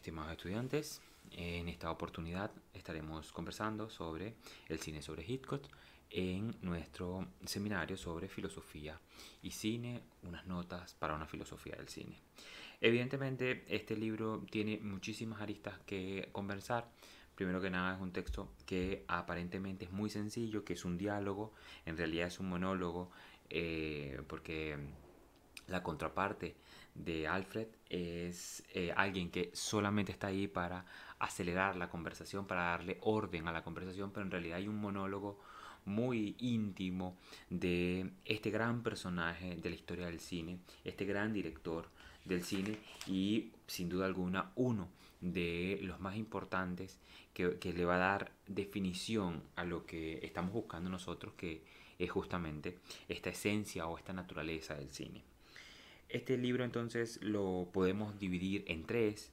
estimados estudiantes. En esta oportunidad estaremos conversando sobre el cine sobre Hitchcock en nuestro seminario sobre filosofía y cine, unas notas para una filosofía del cine. Evidentemente, este libro tiene muchísimas aristas que conversar. Primero que nada, es un texto que aparentemente es muy sencillo, que es un diálogo, en realidad es un monólogo, porque la contraparte de Alfred es alguien que solamente está ahí para acelerar la conversación, para darle orden a la conversación, pero en realidad hay un monólogo muy íntimo de este gran personaje de la historia del cine, este gran director del cine y sin duda alguna uno de los más importantes que le va a dar definición a lo que estamos buscando nosotros, que es justamente esta esencia o esta naturaleza del cine. Este libro entonces lo podemos dividir en tres,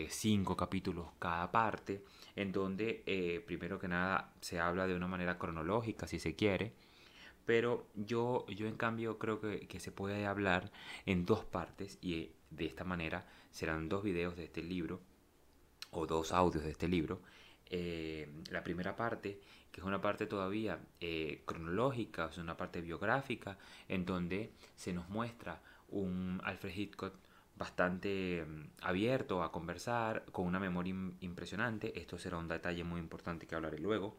5 capítulos cada parte, en donde primero que nada se habla de una manera cronológica, si se quiere, pero yo en cambio creo que se puede hablar en dos partes y de esta manera serán dos videos de este libro o dos audios de este libro. La primera parte, que es una parte todavía cronológica, es una parte biográfica, en donde se nos muestra un Alfred Hitchcock bastante abierto a conversar, con una memoria impresionante. Esto será un detalle muy importante que hablaré luego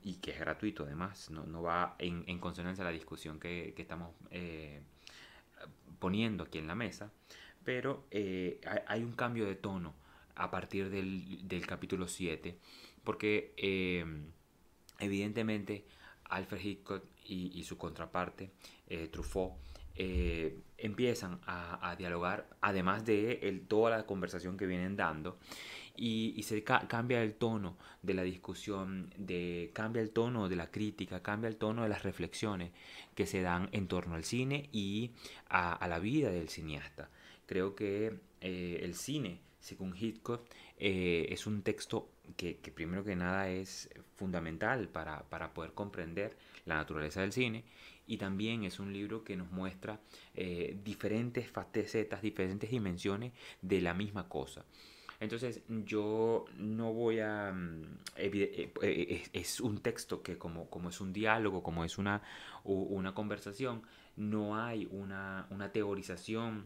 y que es gratuito además, no va en consonancia a la discusión que estamos poniendo aquí en la mesa, pero hay un cambio de tono a partir del capítulo 7 porque evidentemente Alfred Hitchcock y su contraparte, Truffaut, empiezan a dialogar, además de toda la conversación que vienen dando, y se cambia el tono de la discusión, cambia el tono de la crítica, cambia el tono de las reflexiones que se dan en torno al cine y a la vida del cineasta. Creo que el cine, según Hitchcock, es un texto que primero que nada es fundamental para poder comprender la naturaleza del cine, y también es un libro que nos muestra diferentes facetas, diferentes dimensiones de la misma cosa. Entonces yo no voy a... es un texto que como es un diálogo, como es una conversación, no hay una teorización,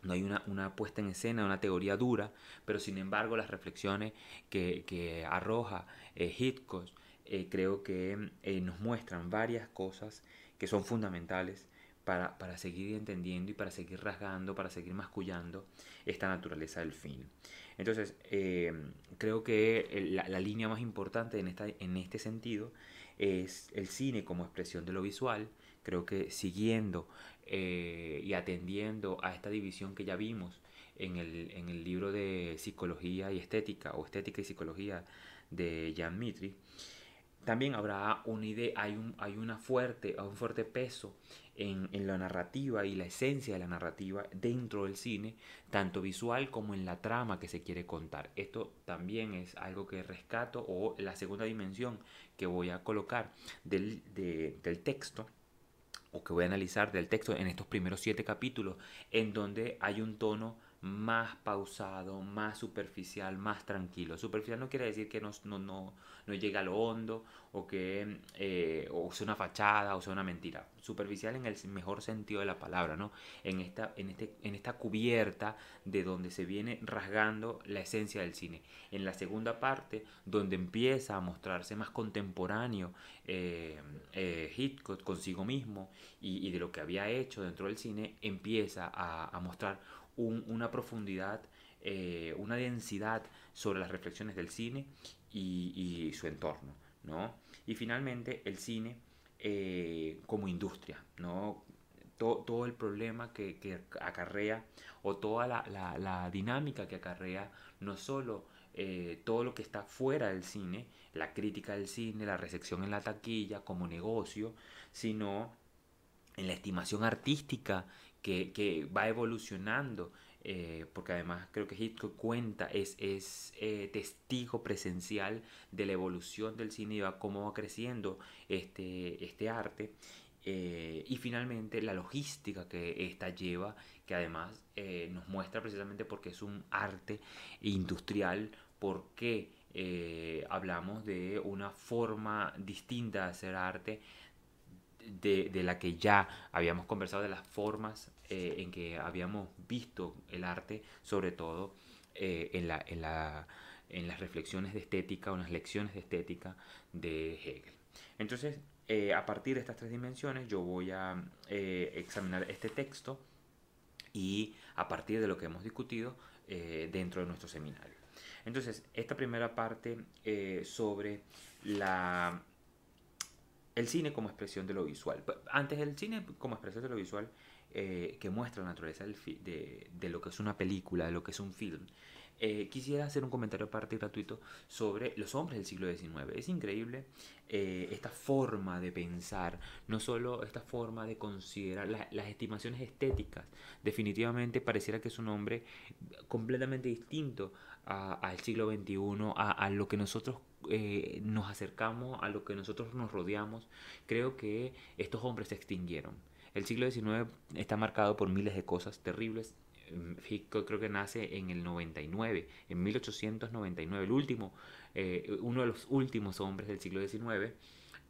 no hay una puesta en escena, una teoría dura, pero sin embargo las reflexiones que arroja Hitchcock creo que nos muestran varias cosas que son fundamentales para seguir entendiendo y para seguir rasgando, para seguir mascullando esta naturaleza del film. Entonces, creo que la línea más importante en este sentido es el cine como expresión de lo visual. Creo que siguiendo y atendiendo a esta división que ya vimos en el libro de Psicología y Estética, o Estética y Psicología, de Jan Mitri, también habrá una idea, hay un fuerte peso en la narrativa y la esencia de la narrativa dentro del cine, tanto visual como en la trama que se quiere contar. Esto también es algo que rescato, o la segunda dimensión que voy a colocar del texto, o que voy a analizar del texto en estos primeros 7 capítulos, en donde hay un tono más pausado, más superficial, más tranquilo. Superficial no quiere decir que no llegue a lo hondo, o que o sea una fachada o sea una mentira. Superficial en el mejor sentido de la palabra, ¿no? En esta cubierta de donde se viene rasgando la esencia del cine. En la segunda parte, donde empieza a mostrarse más contemporáneo Hitchcock consigo mismo y de lo que había hecho dentro del cine, empieza a mostrar una profundidad, una densidad sobre las reflexiones del cine y su entorno, ¿no? Y finalmente el cine como industria, ¿no? Todo el problema que acarrea, o toda la dinámica que acarrea, no solo todo lo que está fuera del cine, la crítica del cine, la recepción en la taquilla como negocio, sino en la estimación artística que va evolucionando, porque además creo que Hitchcock cuenta, es testigo presencial de la evolución del cine y va cómo va creciendo este arte. Y finalmente la logística que esta lleva, que además nos muestra precisamente porque es un arte industrial, porque hablamos de una forma distinta de hacer arte de la que ya habíamos conversado, de las formas en que habíamos visto el arte, sobre todo en las reflexiones de estética o en las lecciones de estética de Hegel. Entonces, a partir de estas tres dimensiones, yo voy a examinar este texto y a partir de lo que hemos discutido dentro de nuestro seminario. Entonces, esta primera parte sobre la el cine como expresión de lo visual. Antes del cine como expresión de lo visual, que muestra la naturaleza de lo que es una película, de lo que es un film, quisiera hacer un comentario aparte gratuito sobre los hombres del siglo XIX. Es increíble esta forma de pensar, no solo esta forma de considerar las estimaciones estéticas. Definitivamente pareciera que es un hombre completamente distinto al siglo XXI, a lo que nosotros nos acercamos, a lo que nosotros nos rodeamos. Creo que estos hombres se extinguieron. El siglo XIX está marcado por miles de cosas terribles. Hitchcock creo que nace en el 99, en 1899, el último, uno de los últimos hombres del siglo XIX,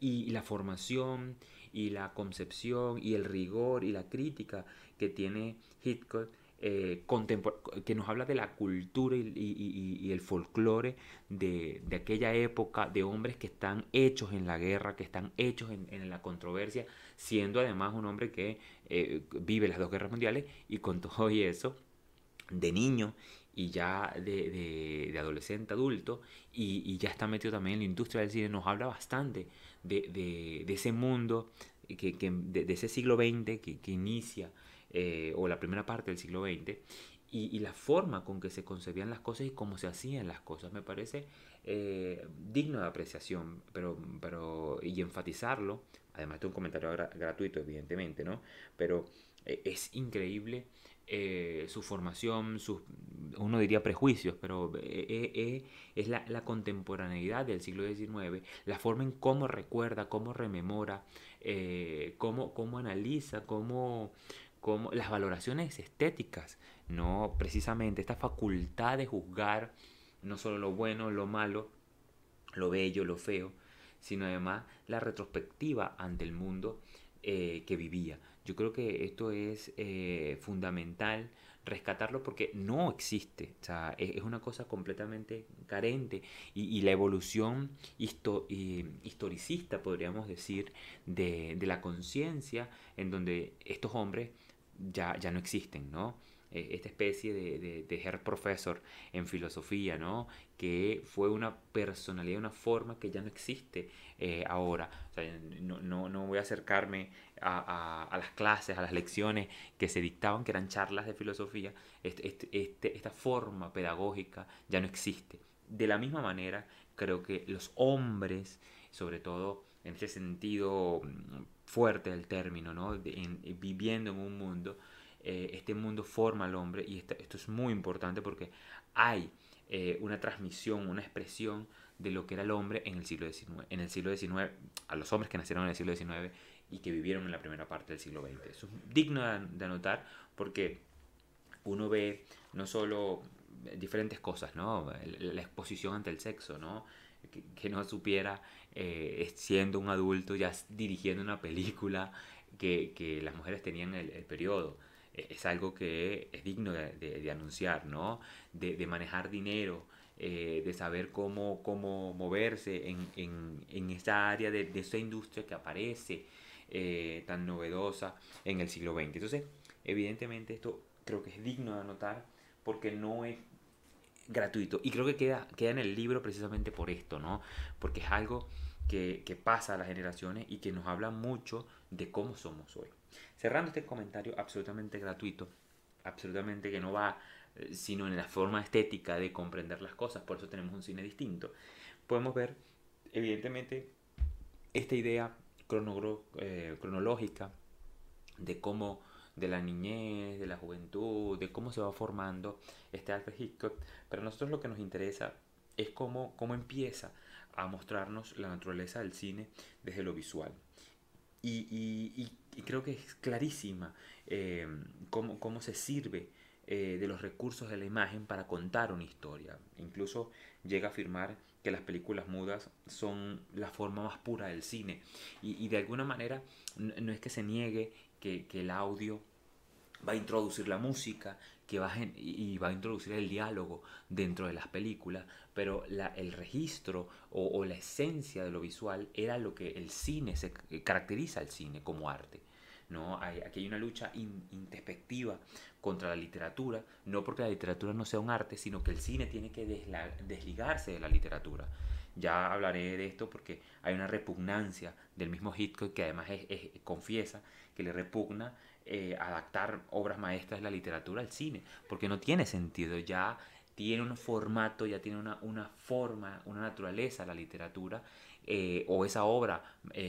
y la formación y la concepción y el rigor y la crítica que tiene Hitchcock, que nos habla de la cultura y el folclore de aquella época, de hombres que están hechos en la guerra, que están hechos en la controversia, siendo además un hombre que vive las dos guerras mundiales, y con todo y eso, de niño y ya de adolescente adulto, y ya está metido también en la industria del cine. Nos habla bastante de ese mundo, de ese siglo XX que inicia, o la primera parte del siglo XX, y la forma con que se concebían las cosas y cómo se hacían las cosas. Me parece digno de apreciación, y enfatizarlo. Además de un comentario gratuito, evidentemente, ¿no? Pero es increíble su formación, uno diría prejuicios, pero es la contemporaneidad del siglo XIX, la forma en cómo recuerda, cómo rememora, cómo analiza, cómo las valoraciones estéticas, no precisamente esta facultad de juzgar no solo lo bueno, lo malo, lo bello, lo feo, sino además la retrospectiva ante el mundo que vivía. Yo creo que esto es fundamental rescatarlo porque no existe, o sea, es una cosa completamente carente, y la evolución historicista, podríamos decir, de la conciencia, en donde estos hombres ya no existen, ¿no? Esta especie de Herr Professor en filosofía, ¿no? Que fue una personalidad, una forma que ya no existe ahora. O sea, no voy a acercarme a las clases, a las lecciones que se dictaban, que eran charlas de filosofía. Esta forma pedagógica ya no existe. De la misma manera, creo que los hombres, sobre todo en este sentido fuerte del término, ¿no? Viviendo en un mundo, este mundo forma al hombre, y esto es muy importante porque hay una transmisión, una expresión de lo que era el hombre en el siglo XIX. En el siglo XIX, a los hombres que nacieron en el siglo XIX y que vivieron en la primera parte del siglo XX. Eso es digno de anotar porque uno ve no solo diferentes cosas, ¿no? La exposición ante el sexo, ¿no? Que no supiera, siendo un adulto, ya dirigiendo una película, que las mujeres tenían el periodo. Es algo que es digno de anunciar, ¿no? De manejar dinero, de saber cómo moverse en esa área de esa industria que aparece tan novedosa en el siglo XX. Entonces, evidentemente esto creo que es digno de anotar porque no es gratuito. Y creo que queda en el libro precisamente por esto, ¿no? Porque es algo que pasa a las generaciones y que nos habla mucho de cómo somos hoy. Cerrando este comentario absolutamente gratuito, absolutamente que no va sino en la forma estética de comprender las cosas, por eso tenemos un cine distinto, podemos ver evidentemente esta idea cronológica de cómo, de la niñez, de la juventud, de cómo se va formando este Alfred Hitchcock. Pero a nosotros lo que nos interesa es cómo empieza a mostrarnos la naturaleza del cine desde lo visual. Y y creo que es clarísima eh, cómo se sirve de los recursos de la imagen para contar una historia. Incluso llega a afirmar que las películas mudas son la forma más pura del cine. Y de alguna manera no es que se niegue que el audio va a introducir la música y va a introducir el diálogo dentro de las películas, pero el registro o la esencia de lo visual era lo que el cine se caracteriza al cine como arte. ¿No? Aquí hay una lucha introspectiva contra la literatura, no porque la literatura no sea un arte, sino que el cine tiene que desligarse de la literatura. Ya hablaré de esto porque hay una repugnancia del mismo Hitchcock, que además confiesa que le repugna adaptar obras maestras de la literatura al cine, porque no tiene sentido, ya tiene un formato, ya tiene una forma, una naturaleza la literatura, o esa obra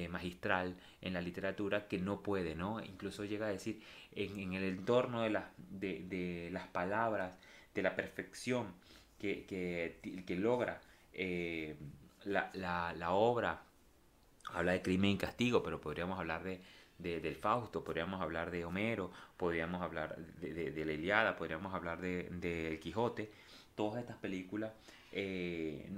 magistral en la literatura que no puede, ¿no? Incluso llega a decir, en el entorno de las palabras, de la perfección que logra la obra. Habla de Crimen y Castigo, pero podríamos hablar del Fausto, podríamos hablar de Homero, podríamos hablar de la Iliada, podríamos hablar de El Quijote. Todas estas películas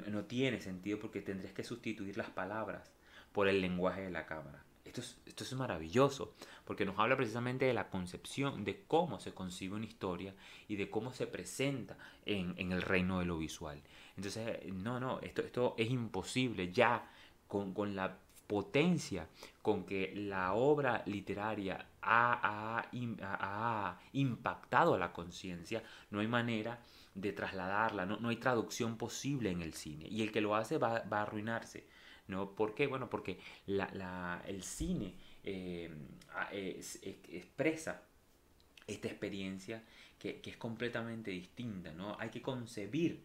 no tiene sentido porque tendrías que sustituir las palabras por el lenguaje de la cámara. Esto es maravilloso, porque nos habla precisamente de la concepción, de cómo se concibe una historia y de cómo se presenta en el reino de lo visual. Entonces, esto es imposible ya con la potencia con que la obra literaria ha impactado a la conciencia, no hay manera de trasladarla, no hay traducción posible en el cine. Y el que lo hace va a arruinarse. ¿No? ¿Por qué? Bueno, porque el cine expresa esta experiencia que es completamente distinta, ¿no? Hay que concebir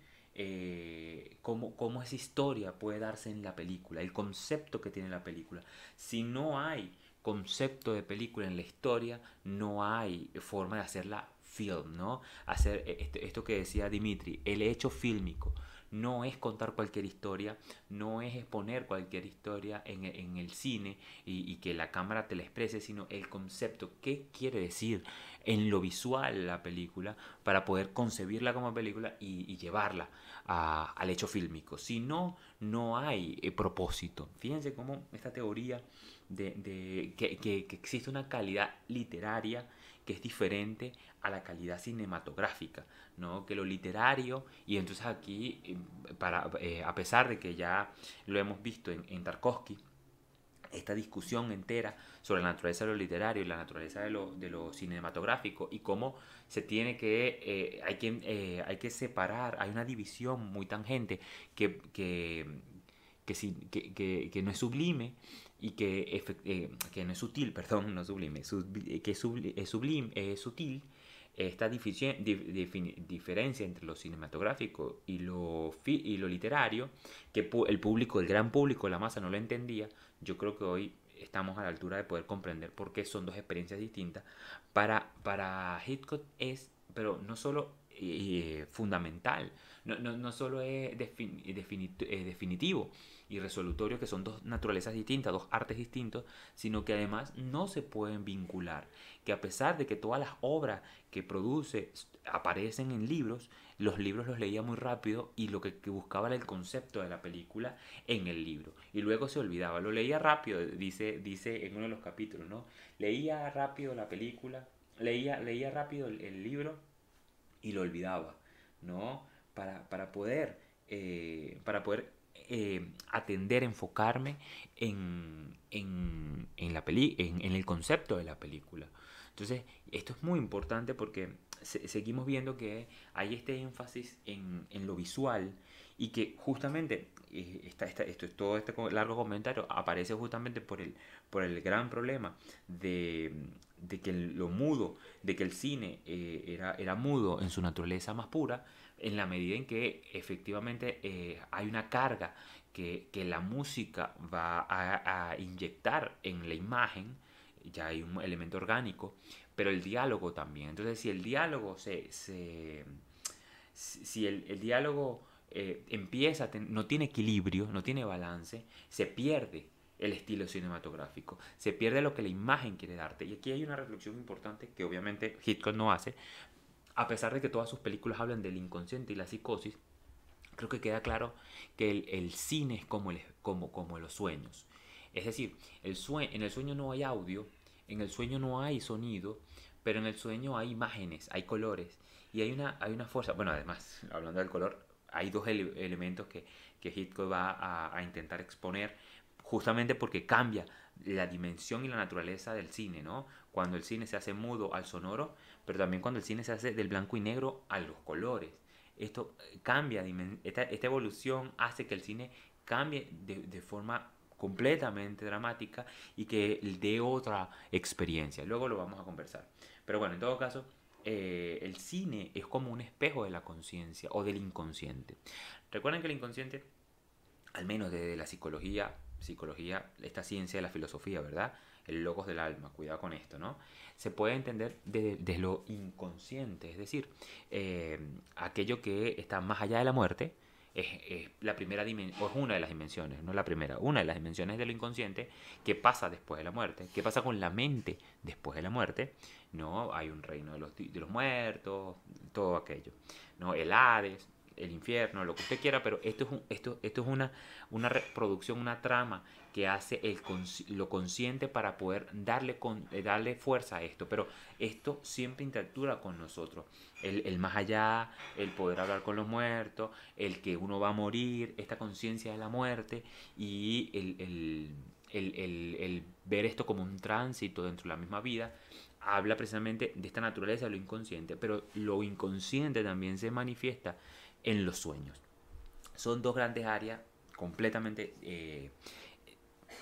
cómo esa historia puede darse en la película, el concepto que tiene la película. Si no hay concepto de película en la historia, no hay forma de hacerla film, ¿no? Hacer esto que decía Dimitri, el hecho fílmico. No es contar cualquier historia, no es exponer cualquier historia en el cine y que la cámara te la exprese, sino el concepto, qué quiere decir en lo visual la película para poder concebirla como película y llevarla al hecho fílmico. Si no, no hay propósito. Fíjense cómo esta teoría que existe una calidad literaria que es diferente a la calidad cinematográfica, ¿no? Que lo literario, y entonces aquí, a pesar de que ya lo hemos visto en Tarkovsky, esta discusión entera sobre la naturaleza de lo literario y la naturaleza de lo cinematográfico y cómo se tiene hay que separar, hay una división muy tangente que no es sublime y que no es sutil, perdón, no es sublime, que es sublime, es sutil esta diferencia entre lo cinematográfico y lo literario, que el público, el gran público, la masa no lo entendía. Yo creo que hoy estamos a la altura de poder comprender por qué son dos experiencias distintas. Para Hitchcock pero no solo fundamental, no solo es definitivo y resolutorio, que son dos naturalezas distintas, dos artes distintos, sino que además no se pueden vincular, que a pesar de que todas las obras que produce aparecen en libros, los libros los leía muy rápido y lo que buscaba era el concepto de la película en el libro y luego se olvidaba, lo leía rápido, dice en uno de los capítulos, ¿no? Leía rápido la película, leía rápido el libro y lo olvidaba, ¿no? Para poder atender, enfocarme en el concepto de la película. Entonces, esto es muy importante porque seguimos viendo que hay este énfasis en lo visual y que justamente todo este largo comentario aparece justamente por el gran problema de que lo mudo, de que el cine era mudo en su naturaleza más pura, en la medida en que efectivamente hay una carga que la música va a inyectar en la imagen, ya hay un elemento orgánico, pero el diálogo también. Entonces, si el diálogo si el diálogo no tiene equilibrio, no tiene balance, se pierde el estilo cinematográfico. Se pierde lo que la imagen quiere darte. Y aquí hay una reflexión importante que obviamente Hitchcock no hace. A pesar de que todas sus películas hablan del inconsciente y la psicosis, creo que queda claro que el cine es como los sueños. Es decir, en el sueño no hay audio, en el sueño no hay sonido, pero en el sueño hay imágenes, hay colores y hay una fuerza. Bueno, además, hablando del color, hay dos elementos que Hitchcock va a intentar exponer justamente porque cambia la dimensión y la naturaleza del cine, ¿no? Cuando el cine se hace mudo al sonoro, pero también cuando el cine se hace del blanco y negro a los colores. Esto cambia, esta evolución hace que el cine cambie de forma completamente dramática y que dé otra experiencia. Luego lo vamos a conversar. Pero bueno, en todo caso, el cine es como un espejo de la conciencia o del inconsciente. Recuerden que el inconsciente, al menos desde la psicología, esta ciencia de la filosofía, ¿verdad? El logos del alma, cuidado con esto, ¿no? Se puede entender desde lo inconsciente, es decir, aquello que está más allá de la muerte, es la primera dimensión, o es una de las dimensiones, no la primera, una de las dimensiones de lo inconsciente que pasa después de la muerte. ¿Qué pasa con la mente después de la muerte? No, hay un reino de los muertos, todo aquello, ¿no? El Hades, el infierno, lo que usted quiera, pero esto es una reproducción, una trama que hace lo consciente para poder darle fuerza a esto. Pero esto siempre interactúa con nosotros. El más allá, el poder hablar con los muertos, el que uno va a morir, esta conciencia de la muerte y el ver esto como un tránsito dentro de la misma vida. Habla precisamente de esta naturaleza de lo inconsciente, pero lo inconsciente también se manifiesta en los sueños. Son dos grandes áreas completamente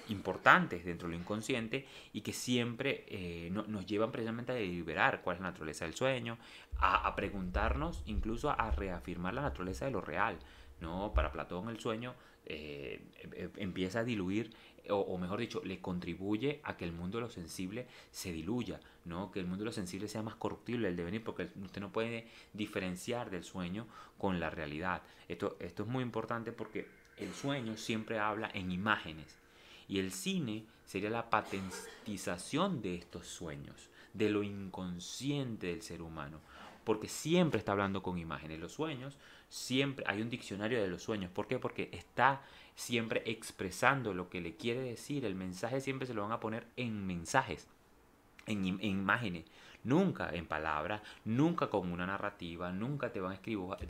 importantes dentro de lo inconsciente y que siempre nos llevan precisamente a deliberar cuál es la naturaleza del sueño, a preguntarnos, incluso a reafirmar la naturaleza de lo real. ¿No? Para Platón el sueño empieza a diluir, o mejor dicho, le contribuye a que el mundo de lo sensible se diluya, ¿no? Que el mundo de lo sensible sea más corruptible el devenir, porque usted no puede diferenciar del sueño con la realidad. Esto es muy importante porque el sueño siempre habla en imágenes y el cine sería la patentización de estos sueños, de lo inconsciente del ser humano, porque siempre está hablando con imágenes. Los sueños, siempre hay un diccionario de los sueños. ¿Por qué? Porque está siempre expresando lo que le quiere decir. El mensaje siempre se lo van a poner en mensajes, en imágenes, nunca en palabras, nunca con una narrativa, nunca te van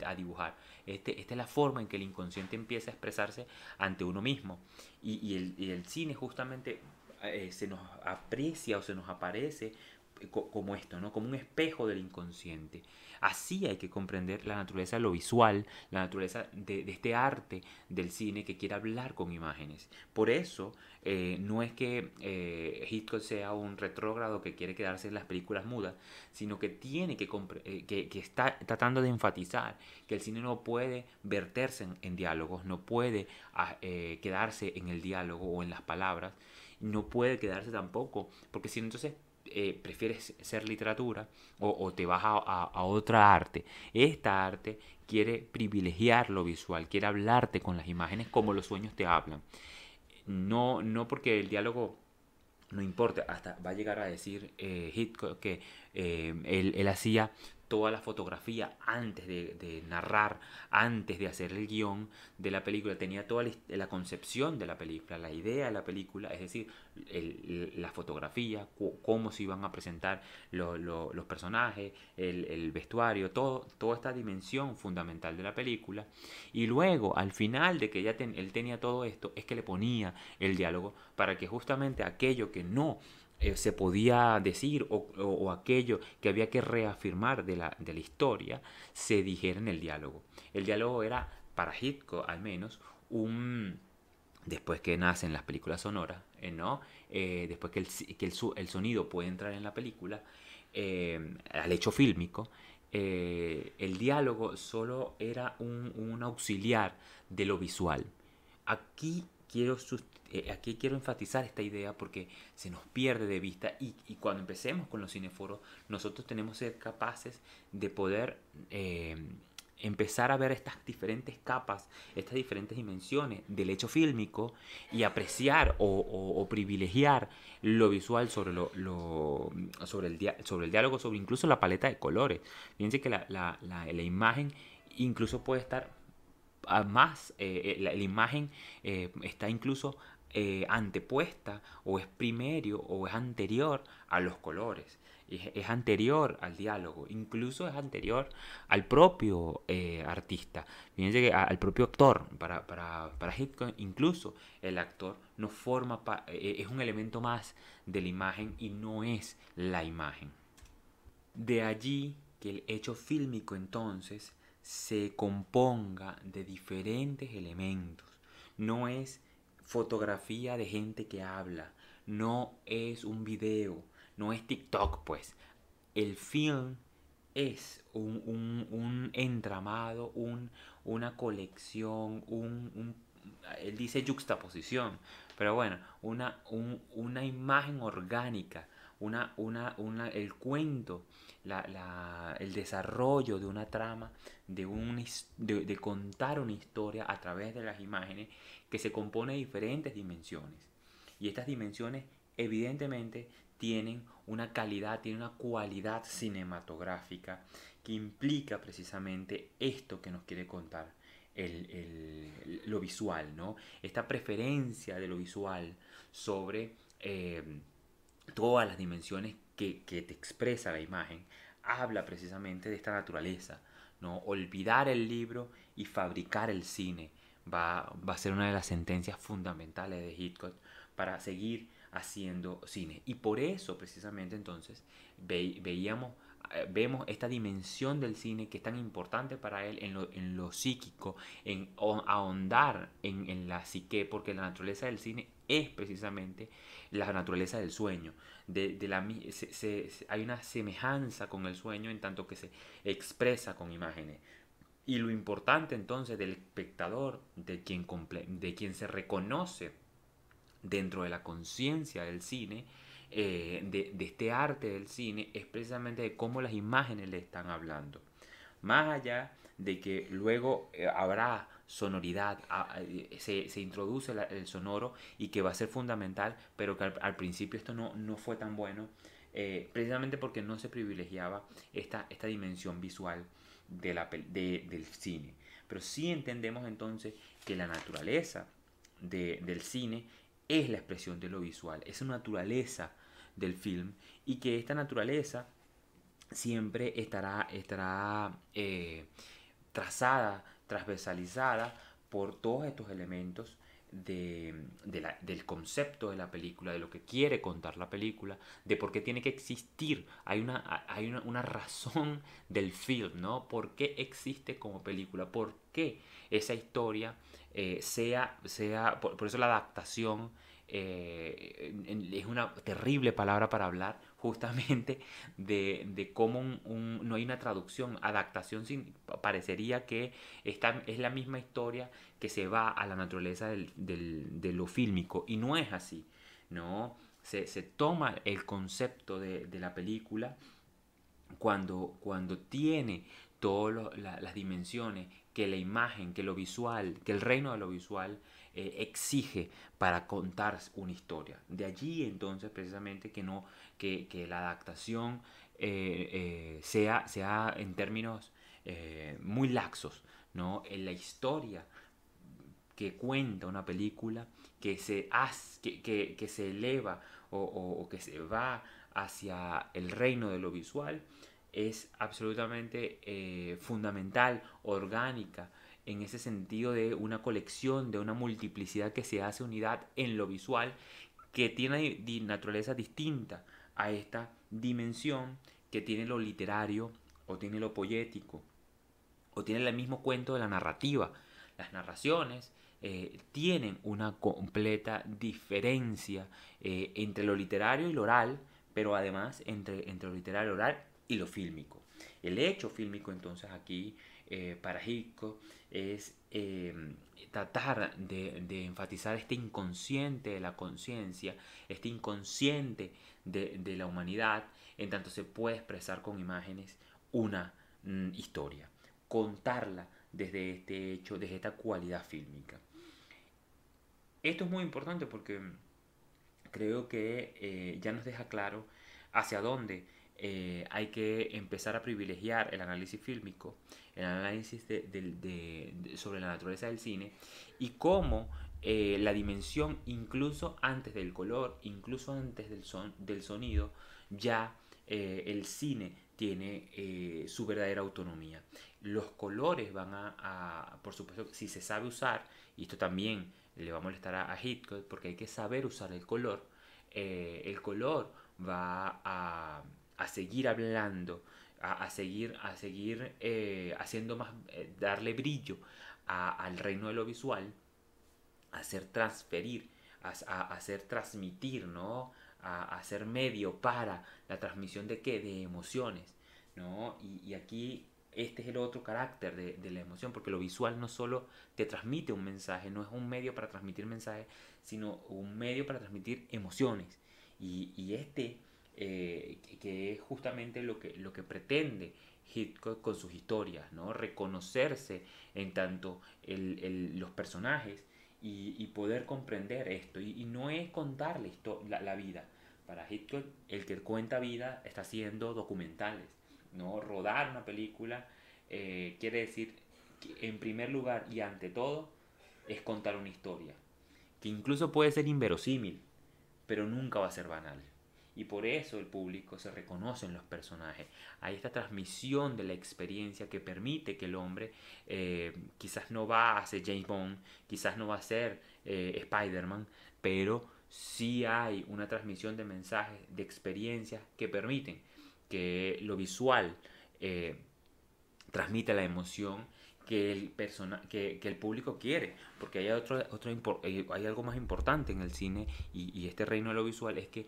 a dibujar. Esta es la forma en que el inconsciente empieza a expresarse ante uno mismo. Y el cine justamente se nos aprecia o se nos aparece como esto, ¿no? Como un espejo del inconsciente. Así hay que comprender la naturaleza de lo visual, la naturaleza de este arte del cine que quiere hablar con imágenes. Por eso no es que Hitchcock sea un retrógrado que quiere quedarse en las películas mudas, sino que tiene que está tratando de enfatizar que el cine no puede verterse en diálogos, no puede quedarse en el diálogo o en las palabras, no puede quedarse tampoco, porque si no, entonces prefieres ser literatura o te vas a otra arte. Esta arte quiere privilegiar lo visual, quiere hablarte con las imágenes como los sueños te hablan. No porque el diálogo no importa, hasta va a llegar a decir Hitchcock que él hacía toda la fotografía antes de narrar, antes de hacer el guión de la película, tenía toda la concepción de la película, la idea de la película, es decir, la fotografía, cómo se iban a presentar los personajes, el vestuario, toda esta dimensión fundamental de la película. Y luego, al final de que él tenía todo esto, es que le ponía el diálogo para que justamente aquello que no se podía decir o aquello que había que reafirmar de la historia se dijera en el diálogo. El diálogo era, para Hitchcock al menos, después que nacen las películas sonoras, ¿no? Después que el sonido puede entrar en la película, al hecho fílmico, el diálogo solo era un auxiliar de lo visual. Aquí quiero enfatizar esta idea porque se nos pierde de vista y cuando empecemos con los cineforos nosotros tenemos que ser capaces de poder empezar a ver estas diferentes capas, estas diferentes dimensiones del hecho fílmico y apreciar o privilegiar lo visual sobre el diálogo, sobre incluso la paleta de colores. Fíjense que la imagen incluso puede estar la imagen está incluso antepuesta o es primerio o es anterior a los colores. Es anterior al diálogo, incluso es anterior al propio artista. Fíjense que al propio actor, para Hitchcock, incluso el actor no es un elemento más de la imagen y no es la imagen. De allí que el hecho fílmico entonces se componga de diferentes elementos. No es fotografía de gente que habla, no es un video, no es TikTok, pues. El film es un entramado, una colección, él dice juxtaposición, pero bueno, una imagen orgánica, el cuento, el desarrollo de una trama, de contar una historia a través de las imágenes que se compone de diferentes dimensiones. Y estas dimensiones evidentemente tienen una calidad, tienen una cualidad cinematográfica que implica precisamente esto que nos quiere contar lo visual, ¿no? Esta preferencia de lo visual sobre todas las dimensiones que te expresa la imagen, habla precisamente de esta naturaleza, ¿no? Olvidar el libro y fabricar el cine va a ser una de las sentencias fundamentales de Hitchcock para seguir haciendo cine. Y por eso precisamente entonces vemos esta dimensión del cine que es tan importante para él en lo psíquico, en ahondar en la psique, porque la naturaleza del cine es precisamente la naturaleza del sueño. Hay una semejanza con el sueño en tanto que se expresa con imágenes. Y lo importante entonces del espectador, de quien se reconoce dentro de la conciencia del cine, de este arte del cine, es precisamente de cómo las imágenes le están hablando. Más allá de que luego habrá sonoridad, se introduce el sonoro y que va a ser fundamental, pero que al principio esto no fue tan bueno, precisamente porque no se privilegiaba esta dimensión visual del cine. Pero sí entendemos entonces que la naturaleza del cine es la expresión de lo visual, es una naturaleza del film y que esta naturaleza siempre estará trazada, transversalizada por todos estos elementos del concepto de la película, de lo que quiere contar la película, de por qué tiene que existir. Hay una razón del film, ¿no? ¿Por qué existe como película? ¿Por qué esa historia por eso la adaptación es una terrible palabra para hablar justamente de cómo no hay una traducción, adaptación parecería que esta es la misma historia que se va a la naturaleza de lo fílmico y no es así, ¿no? Se toma el concepto de la película cuando tiene todas las dimensiones que la imagen, que lo visual, que el reino de lo visual exige para contar una historia. De allí entonces precisamente que la adaptación sea en términos muy laxos, ¿no? En la historia que cuenta una película que se eleva o que se va hacia el reino de lo visual es absolutamente fundamental, orgánica, en ese sentido de una colección, de una multiplicidad que se hace unidad en lo visual, que tiene naturaleza distinta a esta dimensión que tiene lo literario o tiene lo poético o tiene el mismo cuento de la narrativa. Las narraciones tienen una completa diferencia entre lo literario y lo oral, pero además entre lo literario y lo oral y lo fílmico. El hecho fílmico entonces aquí para Hitchcock es tratar de enfatizar este inconsciente de la conciencia, este inconsciente de la humanidad, en tanto se puede expresar con imágenes una historia. contarla desde este hecho, desde esta cualidad fílmica. Esto es muy importante porque creo que ya nos deja claro hacia dónde hay que empezar a privilegiar el análisis fílmico, el análisis sobre la naturaleza del cine y cómo la dimensión, incluso antes del color, incluso antes del sonido, ya el cine tiene su verdadera autonomía. Los colores van por supuesto, si se sabe usar, y esto también le va a molestar a Hitchcock porque hay que saber usar el color va a seguir hablando, a seguir haciendo más, darle brillo al reino de lo visual, hacer transferir, hacer transmitir, ¿no? A hacer medio para la transmisión de qué, de emociones, ¿no? Y aquí este es el otro carácter de la emoción, porque lo visual no solo te transmite un mensaje, no es un medio para transmitir mensajes, sino un medio para transmitir emociones. Y este, que es justamente lo que pretende Hitchcock con sus historias, ¿no? Reconocerse en tanto los personajes y poder comprender esto. Y no es contar la vida. Para Hitchcock, el que cuenta vida está haciendo documentales, ¿no? Rodar una película quiere decir, que en primer lugar y ante todo, es contar una historia, que incluso puede ser inverosímil, pero nunca va a ser banal. Y por eso el público se reconoce en los personajes. Hay esta transmisión de la experiencia que permite que el hombre quizás no va a ser James Bond, quizás no va a ser Spider-Man, pero sí hay una transmisión de mensajes, de experiencias que permiten que lo visual transmite la emoción que el público quiere, porque hay algo más importante en el cine y este reino de lo visual es que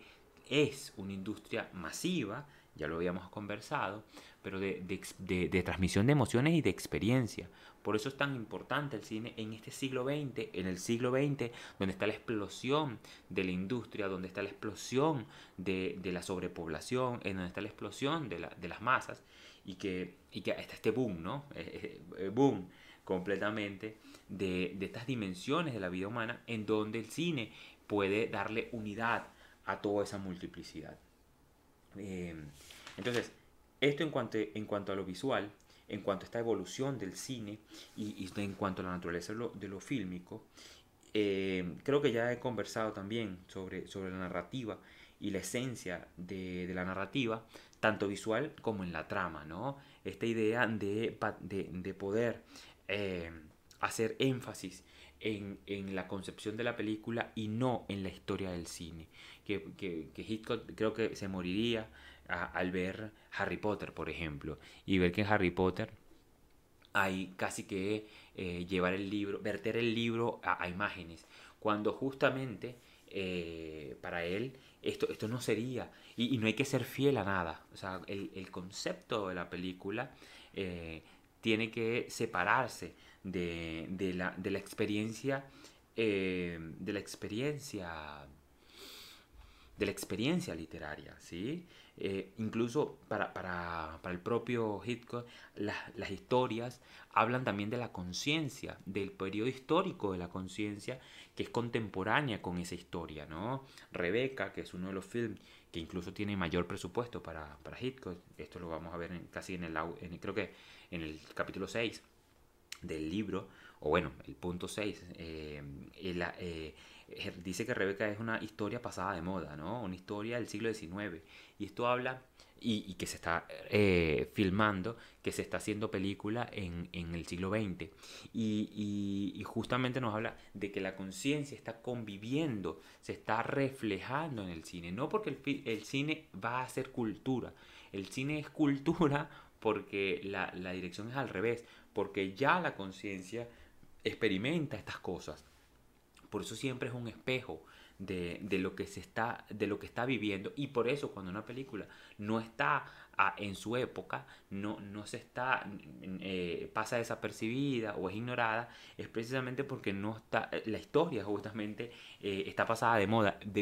es una industria masiva, ya lo habíamos conversado, pero de transmisión de emociones y de experiencia. Por eso es tan importante el cine en este siglo XX, en el siglo XX, donde está la explosión de la industria, donde está la explosión de la sobrepoblación, en donde está la explosión de las masas, y que está este boom, ¿no? Boom completamente de estas dimensiones de la vida humana en donde el cine puede darle unidad a toda esa multiplicidad. Eh, entonces, esto en cuanto a lo visual, en cuanto a esta evolución del cine y en cuanto a la naturaleza de lo fílmico, creo que ya he conversado también sobre la narrativa y la esencia de la narrativa, tanto visual como en la trama, ¿no? Esta idea de poder eh, hacer énfasis en la concepción de la película y no en la historia del cine. Que Hitchcock creo que se moriría al ver Harry Potter, por ejemplo, y ver que en Harry Potter hay casi que llevar el libro, verter el libro a imágenes, cuando justamente para él esto no sería, y no hay que ser fiel a nada, o sea, el concepto de la película tiene que separarse de la experiencia, de la experiencia literaria, ¿sí? Incluso para el propio Hitchcock, las historias hablan también de la conciencia, del periodo histórico de la conciencia que es contemporánea con esa historia, ¿no? Rebeca, que es uno de los films que incluso tiene mayor presupuesto para Hitchcock, esto lo vamos a ver casi creo que en el capítulo 6 del libro, o bueno, el punto 6, dice que Rebeca es una historia pasada de moda, ¿no? Una historia del siglo XIX. Y esto habla, y que se está filmando, que se está haciendo película en el siglo XX. Y justamente nos habla de que la conciencia está conviviendo, se está reflejando en el cine. No porque el cine va a ser cultura. El cine es cultura porque la dirección es al revés, porque ya la conciencia experimenta estas cosas. Por eso siempre es un espejo de lo que está viviendo. Y por eso cuando una película no está en su época, no se está, pasa desapercibida o es ignorada, es precisamente porque no está, la historia justamente está pasada de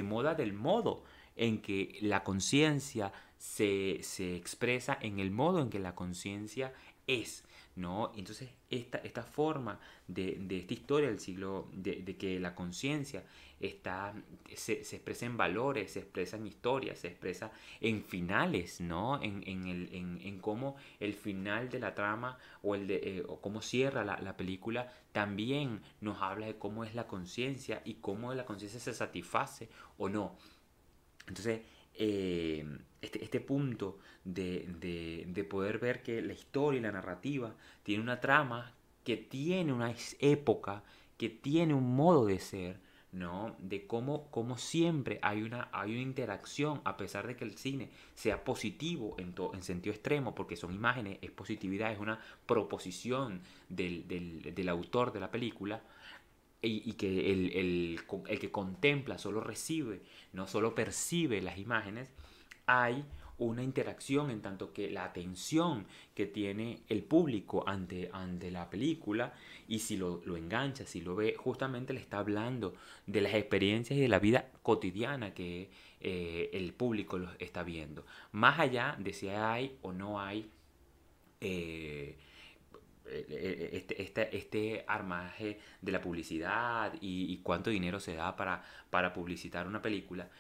moda del modo en que la conciencia se expresa, en el modo en que la conciencia es, ¿no? Entonces, esta forma de esta historia del siglo, de que la conciencia se expresa en valores, se expresa en historias, se expresa en finales, ¿no? En cómo el final de la trama o cómo cierra la película también nos habla de cómo es la conciencia y cómo la conciencia se satisface o no. Entonces, este punto de poder ver que la historia y la narrativa tiene una trama, que tiene una época, que tiene un modo de ser, ¿no? De cómo siempre hay una interacción, a pesar de que el cine sea positivo en sentido extremo, porque son imágenes, es positividad, es una proposición del autor de la película, y que el que contempla solo recibe, no solo percibe las imágenes, hay una interacción en tanto que la atención que tiene el público ante la película, y si lo engancha, si lo ve, justamente le está hablando de las experiencias y de la vida cotidiana que el público lo está viendo. Más allá de si hay o no hay eh, este armaje de la publicidad y cuánto dinero se da para publicitar una película,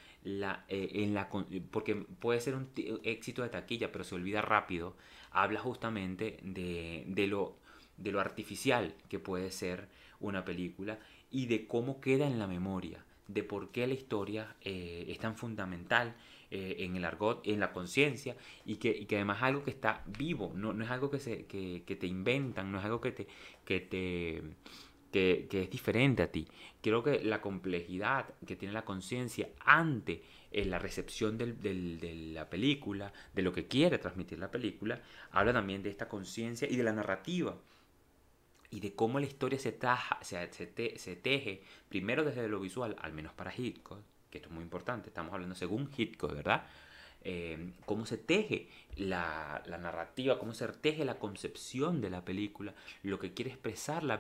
porque puede ser un éxito de taquilla, pero se olvida rápido, habla justamente de lo artificial que puede ser una película y de cómo queda en la memoria, de por qué la historia es tan fundamental en el argot, en la conciencia, y que además es algo que está vivo, no es algo que te inventan, no es algo que te que es diferente a ti. Creo que la complejidad que tiene la conciencia ante la recepción de la película, de lo que quiere transmitir la película, habla también de esta conciencia y de la narrativa y de cómo la historia se teje, primero desde lo visual, al menos para Hitchcock, que esto es muy importante, estamos hablando según Hitchcock, ¿verdad? Cómo se teje la narrativa, cómo se teje la concepción de la película, lo que quiere expresar la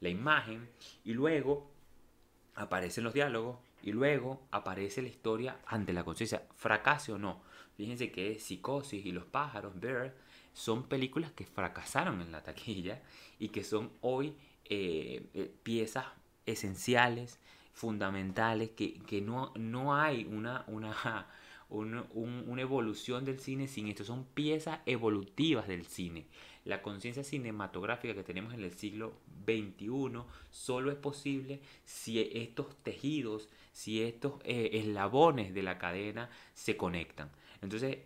imagen, y luego aparecen los diálogos, y luego aparece la historia ante la conciencia, fracase o no. Fíjense que Psicosis y Los pájaros, Bird, son películas que fracasaron en la taquilla y que son hoy piezas esenciales, fundamentales, que no hay una evolución del cine sin esto. Son piezas evolutivas del cine. La conciencia cinematográfica que tenemos en el siglo XXI solo es posible si estos tejidos, si estos eslabones de la cadena se conectan. Entonces,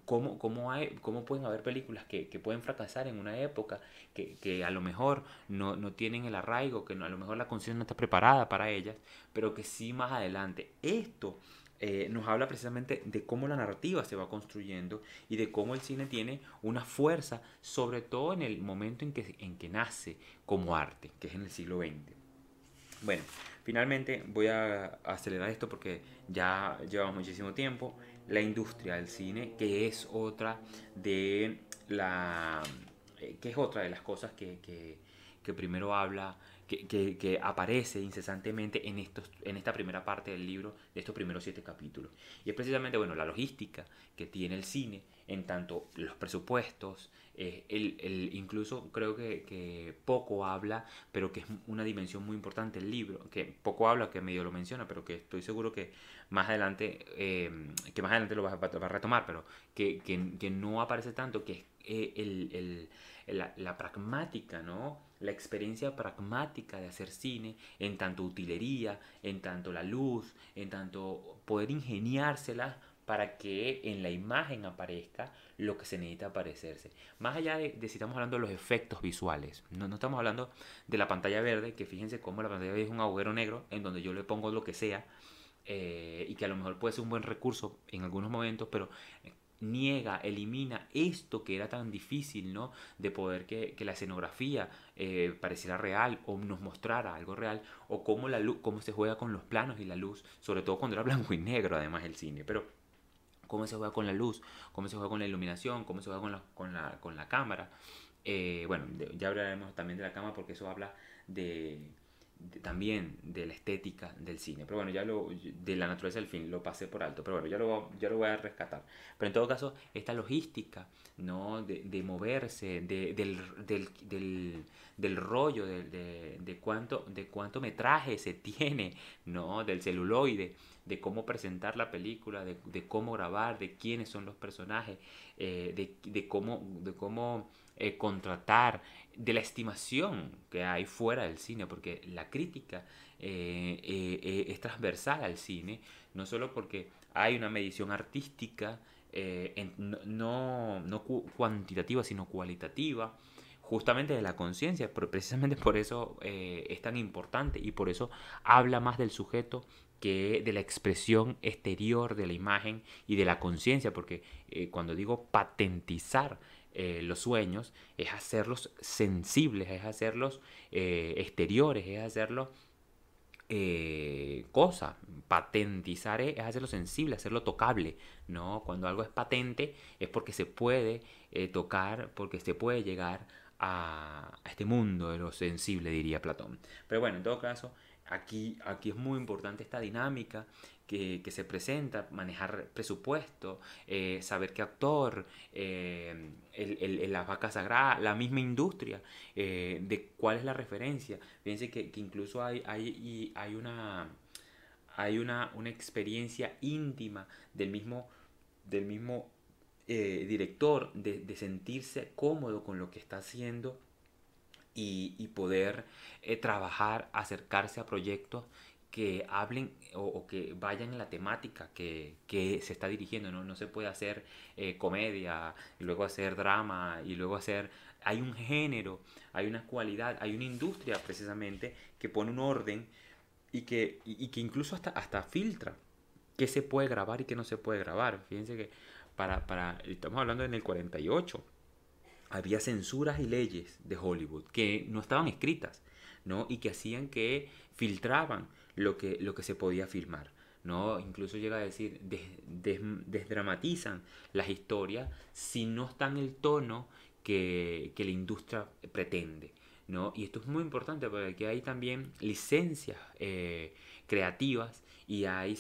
¿cómo pueden haber películas que pueden fracasar en una época que a lo mejor no tienen el arraigo, a lo mejor la conciencia no está preparada para ellas, pero que sí más adelante? Esto nos habla precisamente de cómo la narrativa se va construyendo y de cómo el cine tiene una fuerza, sobre todo en el momento en que nace como arte, que es en el siglo XX. Bueno, finalmente voy a acelerar esto porque ya llevamos muchísimo tiempo. La industria del cine, la, que es otra de las cosas que primero habla, que aparece incesantemente en esta primera parte del libro, de estos primeros 7 capítulos. Y es precisamente, bueno, la logística que tiene el cine, en tanto los presupuestos, incluso creo que poco habla, pero que es una dimensión muy importante el libro, que poco habla, que medio lo menciona, pero que estoy seguro que más adelante lo va a retomar, pero que no aparece tanto, que es la pragmática, ¿no? La experiencia pragmática de hacer cine, en tanto utilería, en tanto la luz, en tanto poder ingeniárselas para que en la imagen aparezca lo que se necesita aparecerse. Más allá de si estamos hablando de los efectos visuales, no estamos hablando de la pantalla verde, que fíjense cómo la pantalla verde es un agujero negro en donde yo le pongo lo que sea, y que a lo mejor puede ser un buen recurso en algunos momentos, pero niega, elimina esto que era tan difícil, ¿no? De poder que la escenografía pareciera real o nos mostrara algo real, o cómo la luz, cómo se juega con los planos y la luz, sobre todo cuando era blanco y negro, además el cine, pero cómo se juega con la luz, cómo se juega con la iluminación, cómo se juega con la cámara. Bueno, ya hablaremos también de la cámara porque eso habla de, también de la estética del cine. Pero bueno, de la naturaleza del film lo pasé por alto, pero bueno, ya lo voy a rescatar. Pero en todo caso, esta logística, ¿no? De moverse, del rollo, de cuánto metraje se tiene, ¿no? Del celuloide, de cómo presentar la película, de cómo grabar, de quiénes son los personajes, de cómo contratar, de la estimación que hay fuera del cine, porque la crítica es transversal al cine, no solo porque hay una medición artística, no cuantitativa, sino cualitativa, justamente de la conciencia, pero precisamente por eso es tan importante y por eso habla más del sujeto que de la expresión exterior de la imagen y de la conciencia, porque cuando digo patentizar los sueños, es hacerlos sensibles, es hacerlos exteriores, es hacerlos cosa. Patentizar es hacerlo sensible, hacerlo tocable, ¿no? Cuando algo es patente es porque se puede tocar, porque se puede llegar a este mundo de lo sensible, diría Platón. Pero bueno, en todo caso, aquí es muy importante esta dinámica que se presenta, manejar presupuesto, saber qué actor, la vaca sagrada, la misma industria, de cuál es la referencia. Fíjense que incluso hay una experiencia íntima del mismo director de sentirse cómodo con lo que está haciendo y poder trabajar, acercarse a proyectos que hablen o que vayan en la temática que se está dirigiendo. No se puede hacer comedia, y luego hacer drama, y luego hacer... Hay un género, hay una cualidad, hay una industria precisamente que pone un orden y que incluso hasta filtra qué se puede grabar y qué no se puede grabar. Fíjense que estamos hablando en el 48, había censuras y leyes de Hollywood que no estaban escritas, ¿no? Y que hacían que filtraban lo que se podía filmar, ¿no? Incluso llega a decir, desdramatizan las historias si no están en el tono que la industria pretende, ¿no? Y esto es muy importante porque aquí hay también licencias creativas y hay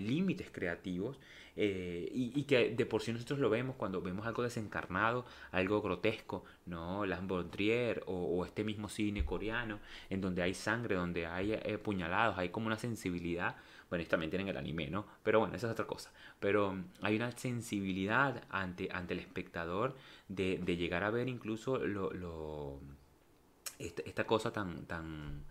límites creativos y que de por sí nosotros lo vemos cuando vemos algo desencarnado, algo grotesco, ¿no? Las Bondrier o este mismo cine coreano, en donde hay sangre, donde hay puñalados, hay como una sensibilidad. Bueno, ellos también tienen el anime, ¿no? Pero bueno, esa es otra cosa. Pero hay una sensibilidad ante el espectador de llegar a ver incluso esta cosa tan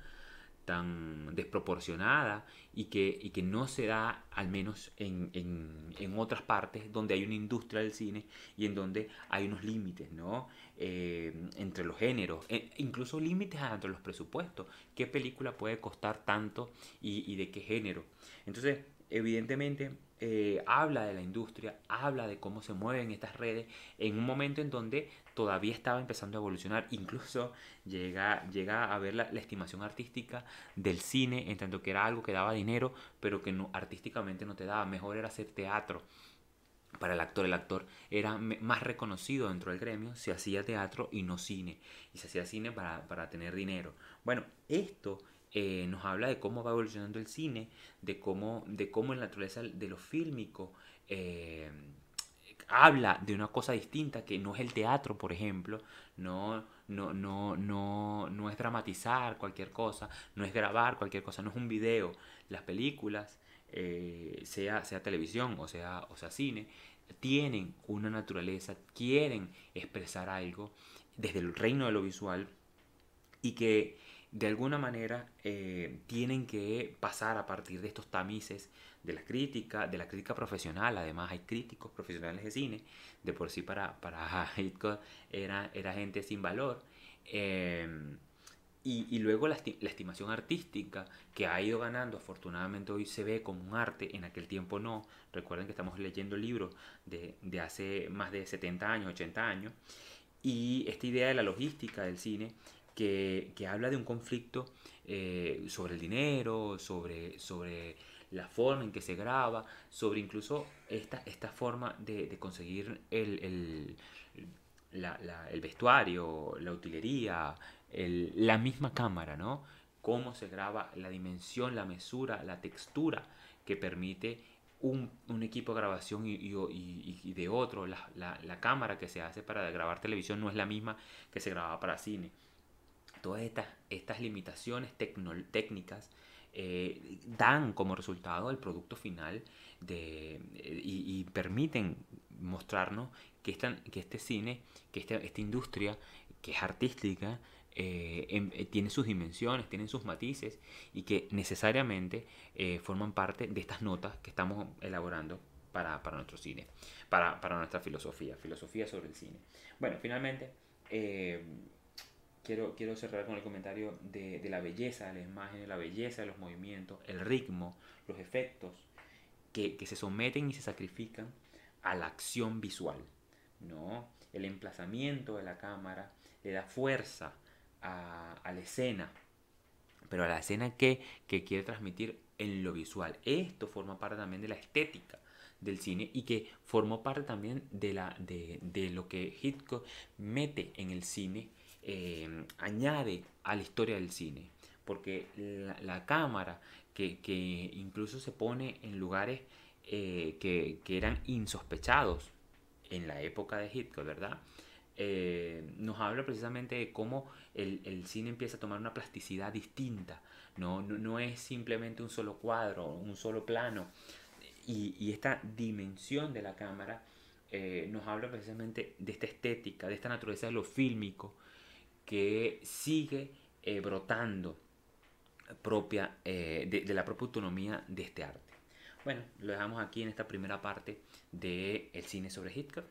desproporcionada y que no se da al menos en otras partes donde hay una industria del cine y en donde hay unos límites, ¿no? Entre los géneros, incluso límites entre los presupuestos. ¿Qué película puede costar tanto y de qué género? Entonces, evidentemente, habla de la industria, habla de cómo se mueven estas redes en un momento en donde todavía estaba empezando a evolucionar. Incluso llega a ver la estimación artística del cine, en tanto que era algo que daba dinero, pero que no, artísticamente no te daba. Mejor era hacer teatro para el actor. El actor era más reconocido dentro del gremio si hacía teatro y no cine. Y se hacía cine para tener dinero. Bueno, esto nos habla de cómo va evolucionando el cine, de cómo en la naturaleza de lo fílmico habla de una cosa distinta que no es el teatro, por ejemplo, no es dramatizar cualquier cosa, no es grabar cualquier cosa, no es un video. Las películas, sea televisión o sea cine, tienen una naturaleza, quieren expresar algo desde el reino de lo visual y que de alguna manera tienen que pasar a partir de estos tamices de la crítica profesional. Además hay críticos profesionales de cine, de por sí para Hitchcock era gente sin valor. eh, y luego la estimación artística que ha ido ganando, afortunadamente hoy se ve como un arte, en aquel tiempo no. Recuerden que estamos leyendo libros de hace más de 70 años, 80 años, y esta idea de la logística del cine que habla de un conflicto sobre el dinero, sobre la forma en que se graba, sobre incluso esta forma de conseguir el vestuario, la utilería, la misma cámara, ¿no? cómo se graba, la dimensión, la mesura, la textura que permite un equipo de grabación y de otro. La cámara que se hace para grabar televisión no es la misma que se grababa para cine. Todas estas limitaciones técnicas dan como resultado el producto final y permiten mostrarnos que este cine, que esta industria que es artística, tiene sus dimensiones, tiene sus matices y que necesariamente forman parte de estas notas que estamos elaborando para nuestro cine, para nuestra filosofía sobre el cine. Bueno, finalmente, quiero cerrar con el comentario de la belleza de las imágenes, la belleza de los movimientos, el ritmo, los efectos que se someten y se sacrifican a la acción visual, ¿no? El emplazamiento de la cámara le da fuerza a la escena, pero a la escena que quiere transmitir en lo visual. Esto forma parte también de la estética del cine y que formó parte también de lo que Hitchcock mete en el cine, añade a la historia del cine, porque la cámara que incluso se pone en lugares que eran insospechados en la época de Hitchcock, ¿verdad? Nos habla precisamente de cómo el cine empieza a tomar una plasticidad distinta. No es simplemente un solo cuadro, un solo plano. Y esta dimensión de la cámara nos habla precisamente de esta estética, de esta naturaleza de lo fílmico que sigue brotando de la propia autonomía de este arte. Bueno, lo dejamos aquí en esta primera parte del cine sobre Hitchcock.